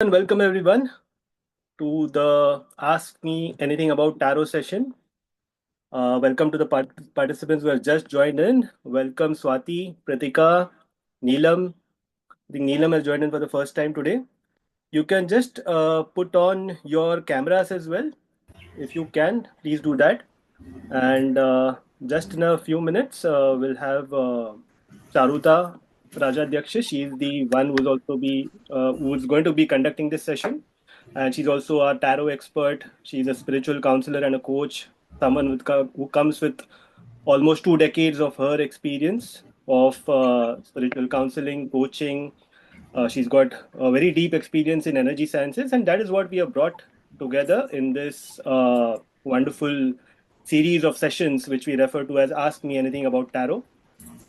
And welcome everyone to the Ask Me Anything About Tarot session. Welcome to the participants who have just joined in. Welcome Swati, Pratika, Neelam. I think Neelam has joined in for the first time today. You can just put on your cameras as well. If you can, please do that. And just in a few minutes, we'll have Charuta Rajadhyaksha. She is the one who's going to be conducting this session, and she's also a tarot expert. She's a spiritual counselor and a coach. Someone who comes with almost 2 decades of her experience of spiritual counseling, coaching. She's got a very deep experience in energy sciences, and that is what we have brought together in this wonderful series of sessions, which we refer to as Ask Me Anything About Tarot.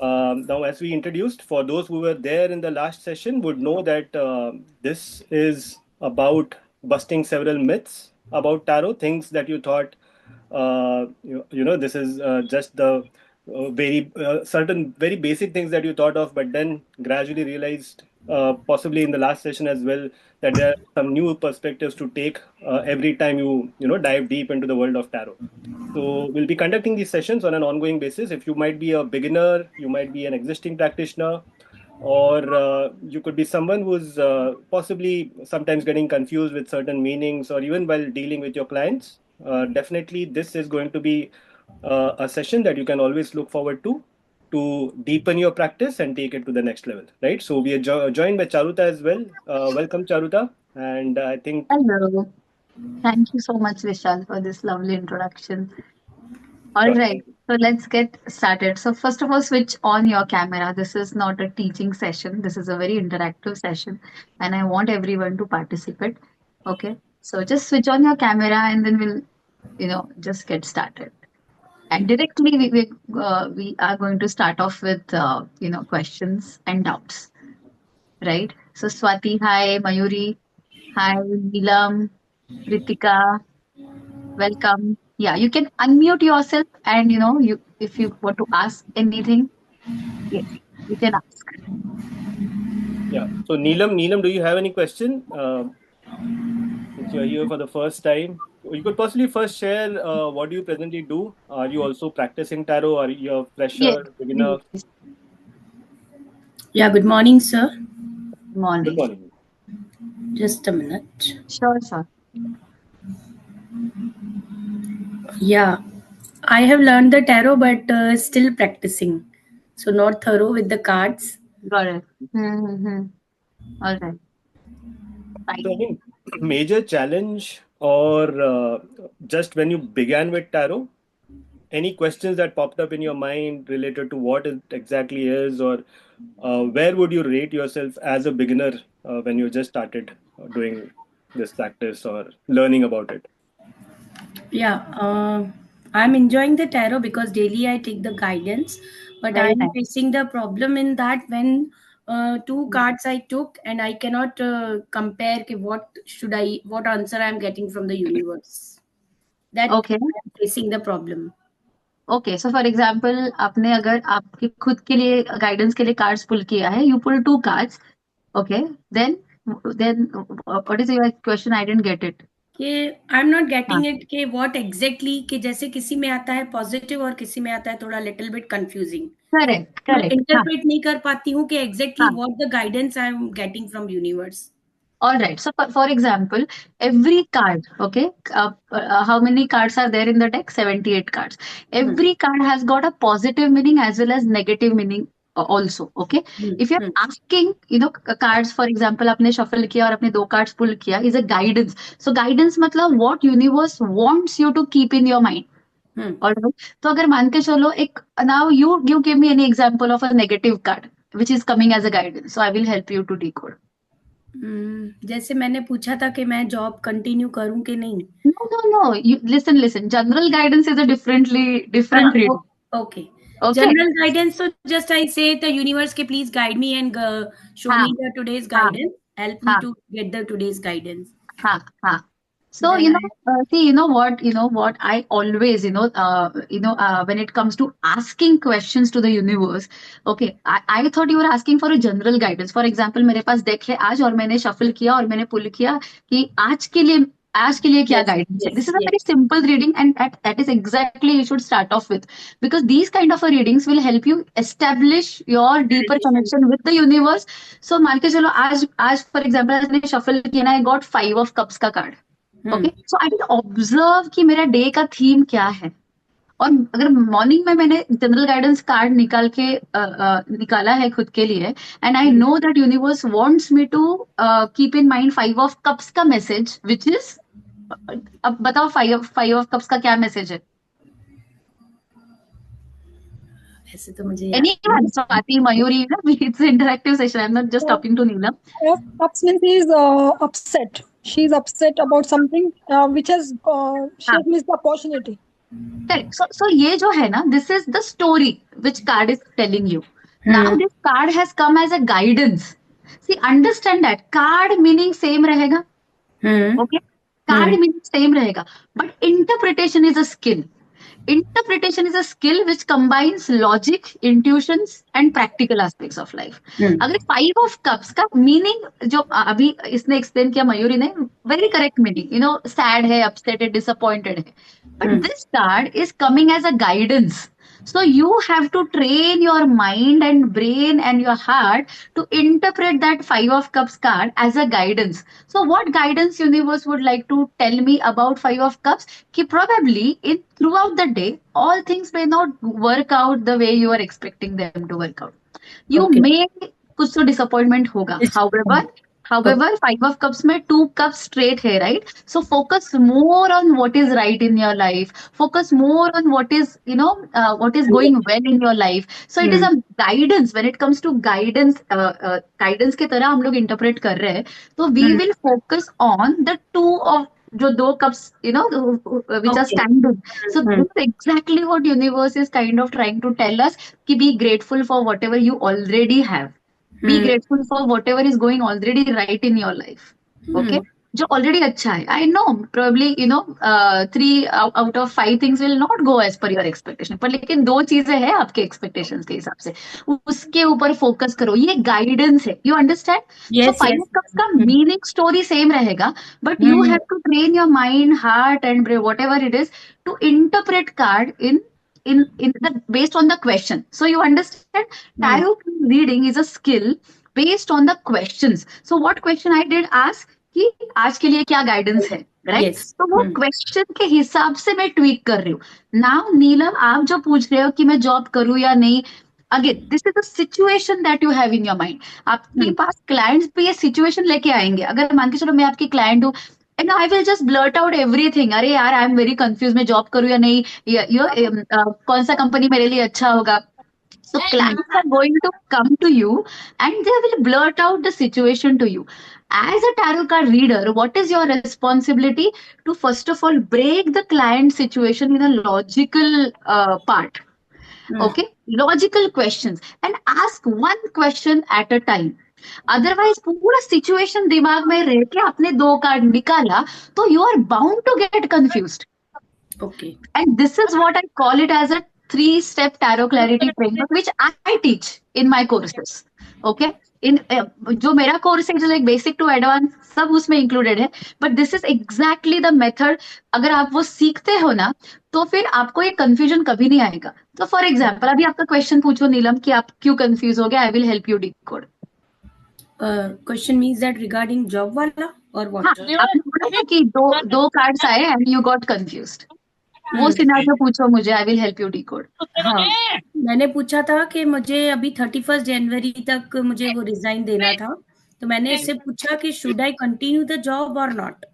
Now, as we introduced, for those who were there in the last session, would know that this is about busting several myths about tarot, things that you thought, this is just the certain very basic things that you thought of, but then gradually realized, possibly in the last session as well, that there are some new perspectives to take every time you dive deep into the world of tarot. So we'll be conducting these sessions on an ongoing basis. If you might be a beginner, you might be an existing practitioner, or you could be someone who's possibly sometimes getting confused with certain meanings, or even while dealing with your clients. Definitely, this is going to be a session that you can always look forward to deepen your practice and take it to the next level, right? So we are joined by Charuta as well. Welcome, Charuta. And I think Hello. Thank you so much, Vishal, for this lovely introduction. All sure. right, so let's get started. So, first of all, switch on your camera. This is not a teaching session, this is a very interactive session, and I want everyone to participate. Okay, so just switch on your camera and then we'll just get started. And directly, we are going to start off with, questions and doubts, right? So, Swati, hi, Mayuri, hi, Neelam, Ritika. Welcome. Yeah, you can unmute yourself and you if you want to ask anything, yes, you can ask. Yeah. So Neelam, do you have any question? Since you're here for the first time, you could possibly first share what do you presently do? Are you also practicing tarot? Are you a Yes, fresher, beginner? please. Yeah, good morning, sir. Good Morning. morning. Just a minute. Sure, sure. Yeah, I have learned the tarot, but still practicing. So, not thorough with the cards. Got it. Mm-hmm. All right. So, Fine. any major challenge or just when you began with tarot, any questions that popped up in your mind related to what it exactly is, or where would you rate yourself as a beginner when you just started doing this practice or learning about it? Yeah, I'm enjoying the tarot because daily I take the guidance, but Very I'm nice. facing the problem in that when two Mm. cards I took and I cannot compare कि what answer I'm getting from the universe. That Okay. I'm facing the problem. Okay so for example आपने अगर आपके खुद के लिए guidance के लिए cards pull किया है you pull two cards okay then then what is your question I didn't get it कि आई एम नॉट हाँ गेटिंग इट कि व्हाट एग्जैक्टली कि जैसे किसी में आता है पॉजिटिव और किसी में आता है थोड़ा लिटिल बिट कंफ्यूजिंग करेक्ट मैं करेक्ट हाँ इंटरप्रेट नहीं कर पाती हूँ कि एग्जैक्टली हाँ what the guidance I am getting from universe all right so for example every card okay how many cards are there in the deck 78 cards every card has got a positive meaning as well as negative meaning also okay if you're asking cards for example आपने shuffle किया और आपने दो cards pull किया is a guidance so guidance मतलब what universe wants you to keep in your mind all right तो अगर मान के चलो एक now you give me any example of a negative card which is coming as a guidance so I will help you to decode. जैसे मैंने पूछा था कि मैं जॉब कंटिन्यू करूं कि नहीं No, no, no. You listen. General guidance is a different reading. Okay Okay. General guidance तो just I say the universe के please guide me and show हाँ, मी द टुडेज हाँ, गाइडेंस हेल्प मी हाँ, to get the today's guidance हाँ, हाँ. So, Then I see, you know what, I always, when it comes to asking questions to the universe, okay, I thought you were asking for a general guidance. For example, मेरे पास deck है आज और मैंने shuffle किया और मैंने pull किया कि आज के लिए क्या yes, guidance है. yes, This is a yes. very simple reading, and that is exactly you should start off with, because these kind of a readings will help you establish your deeper Relation. connection with the universe. So मान के चलो आज for example आज मैंने shuffle किया ना, I got 5 of cups का card. Okay, so I will observe कि मेरा डे का थीम क्या है. और अगर मॉर्निंग में मैंने जनरल गाइडेंस कार्ड निकाला है खुद के लिए, and I know that universe wants me to keep in mind 5 of cups का मैसेज, विच इज, अब बताओ 5 of cups का क्या मैसेज है. ऐसे तो मुझे याद Anyone, Swati, Mayuri, it's an interactive session. I'm not just talking to Neelam. Of cups means he is upset. She is upset about something which has she has missed the opportunity. Correct. So ये जो है ना, this is the story which card is telling you. Now this card has come as a guidance. See, understand that card meaning same रहेगा. Okay? Card meaning same रहेगा. But interpretation is a skill. Interpretation is a skill which combines logic, intuitions and practical aspects of life. अगर 5 of cups का meaning जो अभी इसने explain किया मयूरी ने, very correct meaning, sad है, upset है, disappointed है. But this card is coming as a guidance. So you have to train your mind and brain and your heart to interpret that 5 of cups card as a guidance. So what guidance universe would like to tell me about 5 of cups? Ki probably throughout the day, all things may not work out the way you are expecting them to work out. You may कुछ तो disappointment होगा. However, 5 of cups में 2 cups straight है, right? So focus more on what is right in your life. Focus more on what is, what is going well in your life. So it is a guidance. When it comes to guidance, guidance के तरह हम लोग interpret कर रहे हैं. So we will focus on the जो 2 cups, which are standing. So this is exactly what universe is kind of trying to tell us, कि be grateful for whatever you already have. Be grateful for whatever is going already right in your life. Okay? जो already अच्छा है. I know probably 3 out of 5 things will not go as per your expectation. पर लेकिन 2 चीजें हैं आपके expectations के हिसाब से, उसके ऊपर focus करो. ये guidance है. You understand? Yes, so 5 cups का meaning story same रहेगा, but you have to train your mind, heart and brain, whatever it is, to interpret card based on the question. So you understand, tarot reading is a skill based on the questions. So what question I did ask कि आज के लिए क्या guidance है, right? Yes. तो वो question के हिसाब से मैं tweak कर रही हूँ. Now नीलम, आप जो पूछ रहे हो कि मैं job करूँ या नहीं, again this is a situation that you have in your mind. आपके पास clients भी ये situation लेके आएंगे. अगर मान के चलो मैं आपकी client हूँ, and I will just blurt out everything. अरे यार, I am very confused, मैं job करूँ या नहीं, कौन सा company मेरे लिए अच्छा होगा. So clients are going to come to you and they will blurt out the situation to you. As a tarot card reader, what is your responsibility? To first of all break the client situation in a logical part. Okay, logical questions, and ask one question at a time. Otherwise पूरा situation दिमाग में रह के आपने 2 card निकाला तो you are bound to get confused. Okay. And this is what I call it as a 3-step tarot clarity framework, which I teach in my courses. Okay, in जो मेरा कोर्स है, जो like basic to advanced सब उसमें included है, but this is exactly the method. अगर आप वो सीखते हो ना, तो फिर आपको ये confusion कभी नहीं आएगा. तो for example, अभी आपका question पूछो नीलम कि आप क्यों confuse हो गया, I will help you decode. Question means that regarding job वाला or what? हाँ, आपने बोला ना कि दो कार्ड्स आए and you got confused. वो सिनारियो पूछो मुझे, I will help you decode. हाँ, मैंने पूछा था कि मुझे अभी 31 जनवरी तक मुझे वो रिजाइन देना था, तो मैंने इससे पूछा कि should I continue the job और not.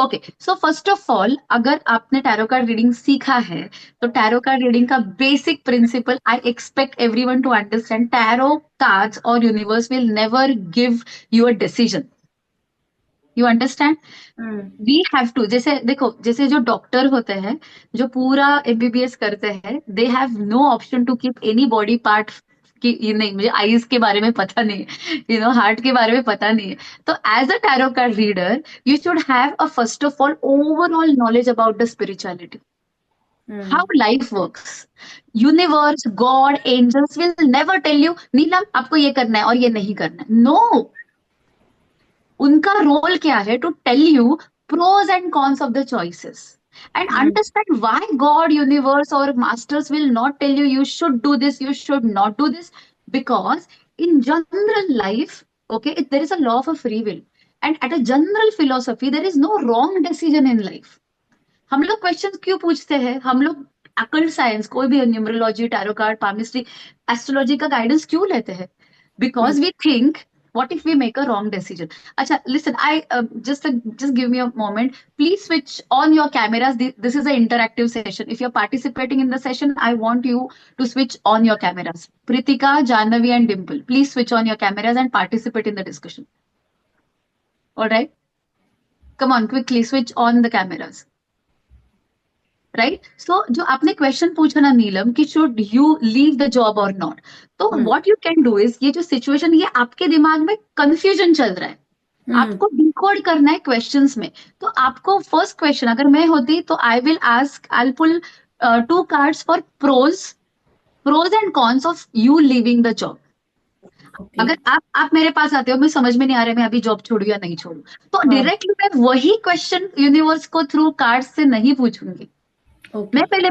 Okay, so first of all, अगर आपने टैरो कार्ड रीडिंग सीखा है, तो टैरो कार्ड रीडिंग का basic principle I expect everyone to understand. Tarot cards और universe will never give you a decision. You understand? We have to, जैसे देखो, जैसे जो डॉक्टर होते हैं, जो पूरा एमबीबीएस करते हैं, they have no option to keep any body part कि ये नहीं, मुझे आईज के बारे में पता नहीं है, हार्ट के बारे में पता नहीं है। तो as a tarot card reader you should have a first of all overall knowledge about the spirituality, how life works. Universe, God, angels will never tell you, नीलम आपको ये करना है और ये नहीं करना है. No. उनका रोल क्या है? To tell you pros and cons of the choices. And understand why God, universe or masters will not tell you you should do this, you should not do this. Because in general life, okay, there is a law of free will. And at a general philosophy, there is no wrong decision in life. हम लोग question क्यों पूछते हैं? हम लोग occult science, कोई भी numerology, tarot card, palmistry, astrology का गाइडेंस क्यों लेते हैं? Because we think what if we make a wrong decision? Acha, listen, I just give me a moment. Please switch on your cameras. This is an interactive session. If you're participating in the session, I want you to switch on your cameras. Pritika, Jahnavi, and Dimple, please switch on your cameras and participate in the discussion. All right? Come on, quickly switch on the cameras. Right? So जो आपने question पूछा ना नीलम कि should you leave the job और not, तो what you can do is, ये जो situation, ये आपके दिमाग में कंफ्यूजन चल रहा है, आपको डिकोड करना है क्वेश्चंस में. तो आपको फर्स्ट क्वेश्चन, अगर मैं होती तो I will ask, I will pull 2 cards for pros and cons of you leaving the job. अगर आप मेरे पास आते हो, मैं समझ में नहीं आ रहा मैं अभी जॉब छोड़ू या नहीं छोड़ू, तो डायरेक्टली मैं वही क्वेश्चन यूनिवर्स को थ्रू कार्ड से नहीं पूछूंगी. मैं पहले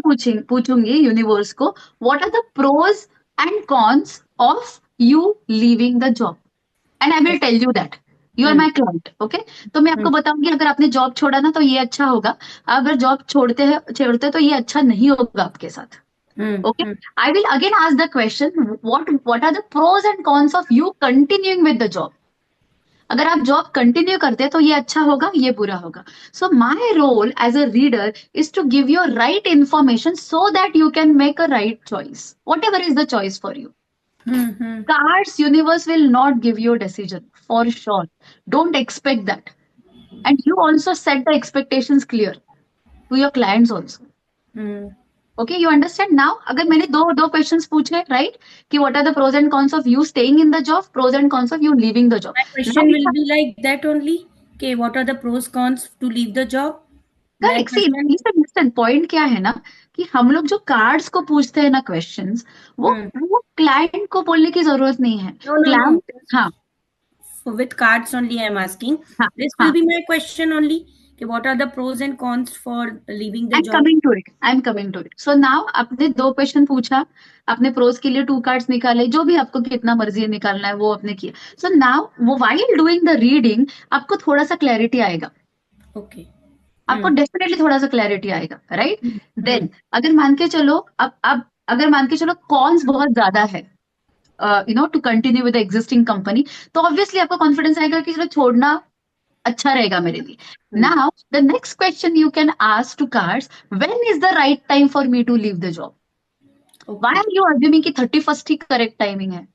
पूछूंगी यूनिवर्स को, what are the pros and cons of you leaving the job, and I will tell you that you are my client. Okay, तो मैं आपको बताऊंगी अगर आपने जॉब छोड़ा ना तो ये अच्छा होगा, अगर जॉब छोड़ते तो ये अच्छा नहीं होगा आपके साथ. Okay, I will again ask the question, what are the pros and cons of you continuing with the job. अगर आप जॉब कंटिन्यू करते हैं तो ये अच्छा होगा, ये बुरा होगा. So my role as a reader is to give you right information so that you can make a right choice, whatever is the choice for you. Cards, universe will not give you a decision for sure. Don't expect that. And you also set the expectations clear to your clients also. Okay, you understand now? अगर मैंने दो questions पूछे, right? कि what are the pros and cons of you staying in the job, pros and cons of you leaving the job. My question will be like that only. Okay, what are the pros cons to leave the job? Correct. See, listen, point क्या है ना कि हम लोग जो cards को पूछते हैं ना क्वेश्चंस, वो क्लाइंट को बोलने की जरूरत नहीं है. No. हाँ. With cards only I am asking. This will be my question only. What are the pros and cons for leaving the job? I'm coming to it. So now आपने 2 question पूछा, आपने प्रोज के लिए 2 cards निकाले, जो भी आपको कितना मर्जी निकालना है वो आपने किया. सो नाउ वो while doing the reading आपको थोड़ा सा क्लैरिटी आएगा. Okay. आपको डेफिनेटली थोड़ा सा क्लैरिटी आएगा, राइट? देन अगर मान के चलो अगर मान के चलो कॉन्स बहुत ज्यादा है to continue with the existing company, तो ऑब्वियसली आपको कॉन्फिडेंस आएगा कि चलो छोड़ना अच्छा रहेगा मेरे लिए. Now the next question you can ask to cards, when is the right time for me to leave the job. Why are you assuming कि 31st ही करेक्ट टाइमिंग है?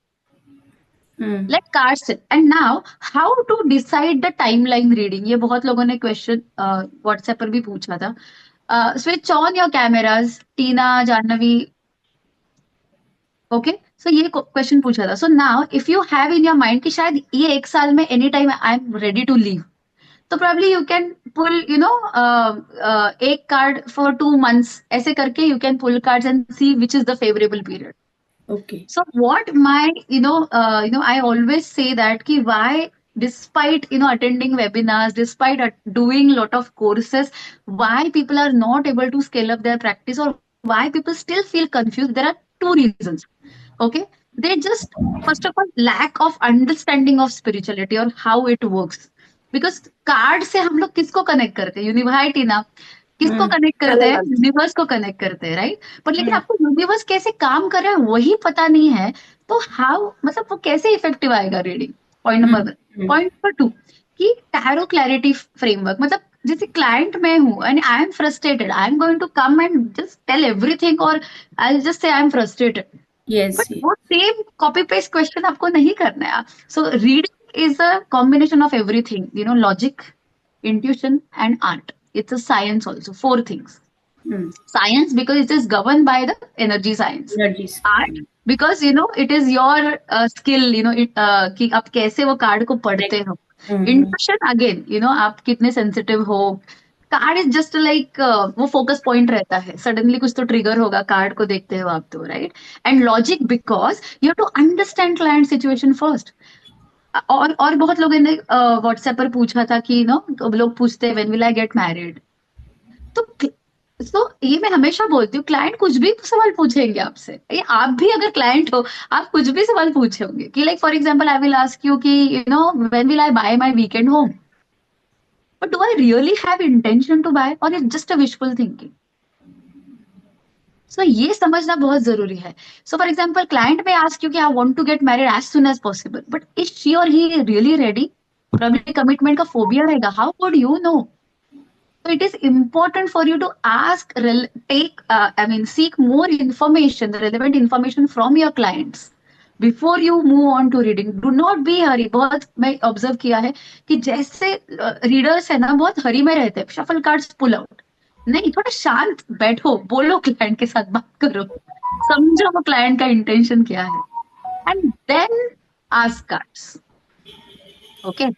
Let cards sit. And now, how to decide the timeline reading? ये बहुत लोगों ने question WhatsApp पर भी पूछा था. Switch on your cameras, Tina, Janhvi. Okay, so ये क्वेश्चन पूछा था. So now if you have in your mind कि शायद ये 1 साल में any time I am ready to leave, तो प्रॉब्ली यू कैन पुल एक कार्ड फॉर 2 months, ऐसे करके you can pull cards and see which is the favourable period. Okay. So what my, I always say that ki why, despite, attending webinars, despite doing lot of courses, why people are not able to scale up their practice, or why people still feel confused. There are 2 reasons. Okay. They just, first of all, lack of understanding of spirituality or how it works. Because card से हम लोग किसको connect करते हैं? University ना, किसको connect करते हैं? यूनिवर्स को कनेक्ट करते हैं, राइट? पर लेकिन आपको यूनिवर्स कैसे काम कर रहा है वही पता नहीं है, तो हाउ, मतलब वो कैसे इफेक्टिव आएगा reading? Point number 1. Point number 2 कि टैरो क्लैरिटी फ्रेमवर्क, मतलब जैसे क्लाइंट मैं हूँ and I am frustrated, I am going to come and just tell everything, और I just say I am frustrated. But वो सेम कॉपी पेस्ट क्वेश्चन आपको नहीं करना है. So reading is a combination of everything, logic, intuition and art. It's a science also, 4 things. Science because it is governed by the energy science. Energies. Art because it is your skill, कि आप कैसे वो card को पढ़ते हो. Intuition again, आप कितने sensitive हो. कार्ड इज जस्ट लाइक वो फोकस पॉइंट रहता है. सडनली कुछ तो ट्रिगर होगा कार्ड को देखते हो आप तो, right. And logic because you have to understand client situation first. और बहुत लोगों ने व्हाट्सएप पर पूछा था कि लोग पूछते हैं when will I get married. तो ये मैं हमेशा बोलती हूँ, क्लाइंट कुछ भी सवाल पूछेंगे आपसे. ये आप भी अगर क्लाइंट हो, आप कुछ भी सवाल पूछे होंगे कि like for example I will ask you कि when will I buy my weekend home. But do I really have intention to buy or it's just a wishful thinking? So ये समझना बहुत जरूरी है. So for example, client may ask you कि I want to get married as soon as possible, but is she or he really ready? Probably commitment का phobia रहेगा. How would you know? So it is important for you to ask, seek more information, the relevant information from your clients before you move on to reading. Do not be hurry. बहुत मैं observe किया है कि जैसे readers है ना, बहुत हरी में रहते हैं. Shuffle cards pull out. नहीं, थोड़ा शांत बैठो, बोलो, क्लाइंट के साथ बात करो, समझो वो क्लाइंट का इंटेंशन क्या है, and then ask cards. Okay.